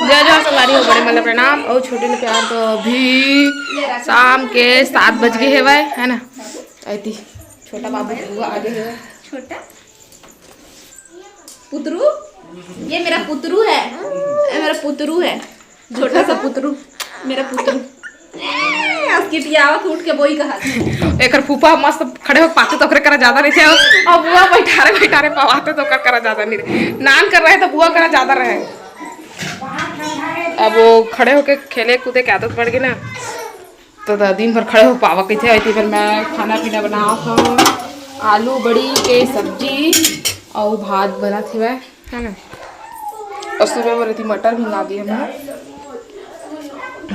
जय जय सवारी हो बड़े मतलब प्रणाम और छोटे ने प्यार। तो अभी शाम के 7 बज गए है भाई, है ना। ऐती छोटा बाबू हुआ आगे है। छोटा पुतरू, ये मेरा पुतरू है, ये मेरा पुतरू है, छोटा सा पुतरू, मेरा पुतरू। उठ के बोई कहा एक फूफा मस्त खड़े हो पाते तो करा ज्यादा नहीं थे, और बुआ बैठारे पवाते तो करा ज्यादा नहीं रहे। नान कर रहे तो बुआ करा ज्यादा रहे। अब वो खड़े होके खेले कूदे की आदत पड़ गई ना, तो दिन भर खड़े हो पावा कैसे आई। फिर मैं खाना पीना बना था, आलू बड़ी के सब्जी और भात बना थी वह, है ना। और सुबह में रहती मटर भिंगा दिए मैं,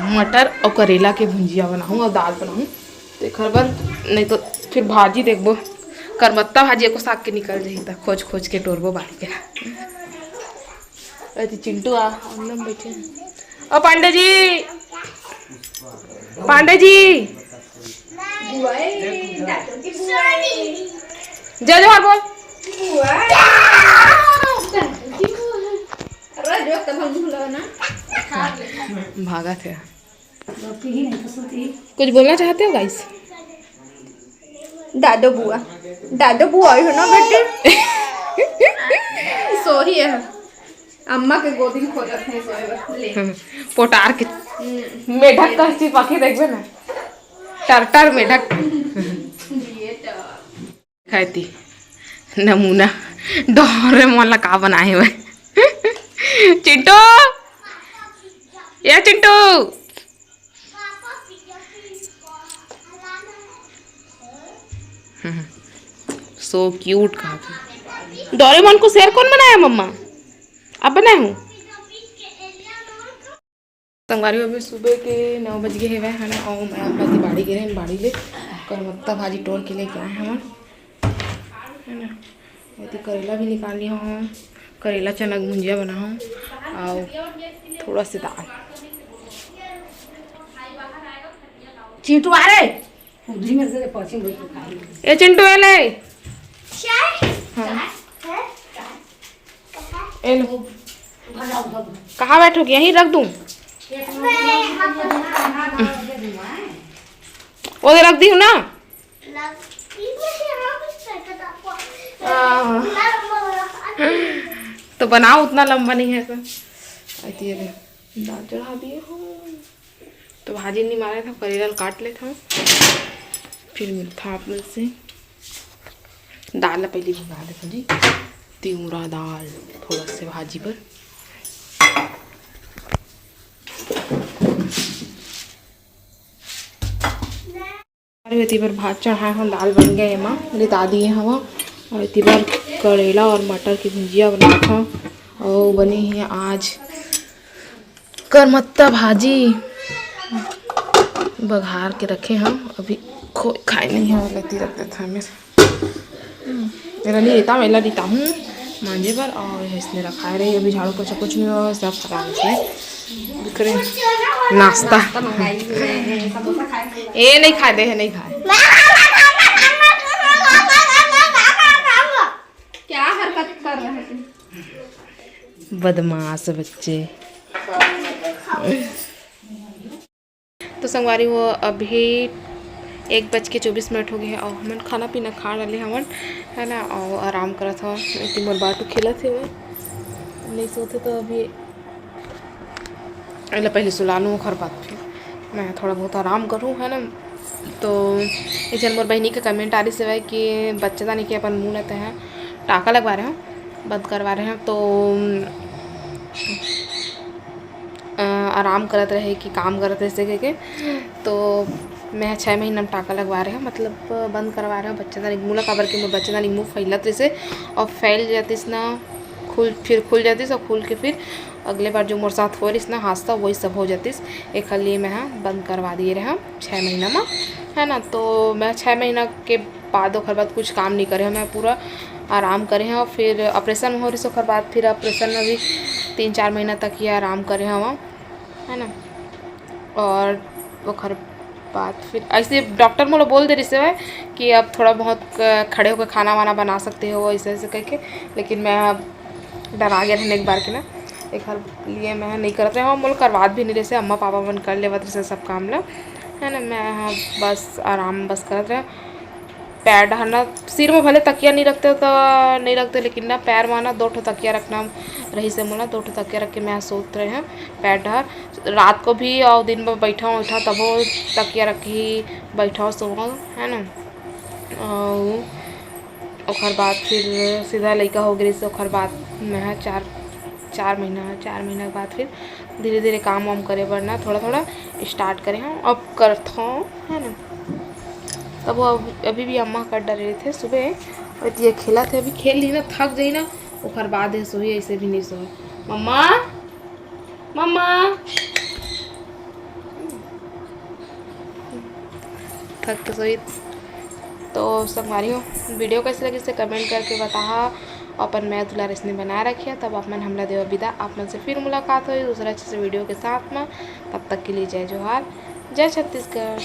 मटर और करेला के भुंजिया बनाऊँ और दाल बनाऊँ। तो खबर नहीं तो फिर भाजी देखबो, करमत्ता भाजी को साग के निकल जाही तो खोज खोज के टोरबो बाड़ी के। अरे चिंटू आ बैठे। ओ पांडे जी, पांडे जी जय जोहार बोल। भागा थे। कुछ बोलना चाहते हो गाइस? दादो बुआ आई हो ना बेटे। सो ही है, अम्मा के गोदी में खोजत है सोए पोटार के मेढक का सी पाखी देखबे ना, टरटर मेढक खाती नमूना डोरेमोन ला का बनाए हुए। चिंटू या चिंटू सो क्यूट कहा। डोरेमोन को शेर कौन बनाया? मम्मा अब बनाया हूँ। संगवारी अभी सुबह के 9 बज गए है ना। और मैं अपना बाड़ी गए बाड़ी ले करमत्ता भाजी तोड़ के लेके आए हम, है ना। ऐसे करेला भी निकाल लिया हूँ, करेला चना भुंजिया बना हूँ और थोड़ा सा दाल। चिंटू आ रे, ये चिंटू आ ले। हाँ। कहाँ बैठोगे? यहीं रख दूँ? वो रख दी हूँ ना। तो बनाओ, उतना लंबा नहीं है तो। दाल चढ़ा दिए हो तो भाजी नहीं मारा था, करेला काट लेता हूँ फिर मिलता आप लोग से। दाल पहले भिगा देता जी, तिउरा दाल थोड़ा से भाजी पर। इतनी बार भात चढ़ाए हम, दाल बन गए माँ रिता दिए हम। और इतनी बार करेला और मटर की भुजिया बना था। और बनी है आज करमत्ता भाजी, बघार के रखे हम, अभी खाए नहीं है। लेती रख देता है मेरा नहीं रहता, मैं लेता हूँ मांझे पर। और इसने रखा है रही, अभी झाड़ू पोछा कुछ नहीं हुआ, सब खा इसमें नाश्ता। ये नहीं खाए दे है, नहीं खाए। क्या हरकत कर रहे हैं बदमाश बच्चे। तो संगवारी वो अभी 1:24 हो गए हैं और हमन खाना पीना खा डाले हमन, है ना। और आराम करा था, इतनी मोर बाटू खेला थे मैं नहीं सोते। तो अभी पहले सुलानू खर बात फिर मैं थोड़ा बहुत आराम करूँ, है ना। तो एक जन मोर बहनी का कमेंट आ रही से कि बच्चा नहीं कि अपन मुँह लेते हैं टाका लगवा रहे हैं, बंद करवा रहे हैं। तो आराम करते रहे कि काम करते ऐसे के। तो मैं 6 महीना में टाका लगवा रहे हैं, मतलब बंद करवा रहे हैं बच्चा दानी मुँह काबर के बच्चा दानी मुँह फैलत से और फैल जातीस ना, फिर खुल जातीस और खुल के फिर अगले बार जो मोर साथ हो रही ना हादसा वही सब हो जातीस। एक लिए मैं बंद करवा दिए रहे हम 6 महीना में, है ना। तो मैं 6 महीना के बाद ओखर बाद कुछ काम नहीं करे, मैं पूरा आराम करे हैं। और फिर ऑपरेशन में हो रही ओखर बाद फिर ऑपरेशन में भी 3-4 महीना तक ही आराम करे हम, है ना। और ओखर बाद फिर ऐसे डॉक्टर मोला बोल दे रही से कि अब थोड़ा बहुत खड़े होकर खाना वाना बना सकते हो ऐसे ऐसे कह के। लेकिन मैं अब डरा गया रहने एक बार के ना, एक हर लिए मैं नहीं करते हैं, मोल करवात भी नहीं रहे से, अम्मा पापा मन कर लेवत रहे सब काम ला, है ना। मैं हाँ बस आराम बस करत रहे। पैर डहरना सिर में भले तकिया नहीं रखते तो नहीं रखते, लेकिन ना पैर में ना 2 ठो तकिया रखना रही से मोला। 2 ठो तकिया रख के मैं सोत रहे हैं पैर डहर। रात को भी और दिन में बैठा उठा तबो तकिया रख ही बैठा सो, है ना। और ओकर बाद फिर सीधा लड़का हो गई से ओकर बाद मैं 4 महीना के बाद फिर धीरे धीरे काम वाम करे बढ़ना थोड़ा थोड़ा स्टार्ट करे हैं, अब करता हूँ, है ना। तब वो अभी भी अम्मा कर डर रहे थे सुबह और ये खेला थे, अभी खेल ली ना थक जाई ना ओकर बाद है सोई, ऐसे भी नहीं सोई। मम्मा मम्मा थक के सोई। तो संगवारी हो वीडियो कैसे लगी इसे कमेंट करके बता। अपन मैं दुलार इसने बनाए रखिए। तब आप मन हमला देव विदा, आप मन से फिर मुलाकात हुई दूसरा अच्छे से वीडियो के साथ में। तब तक के लिए जय जोहार, जय छत्तीसगढ़।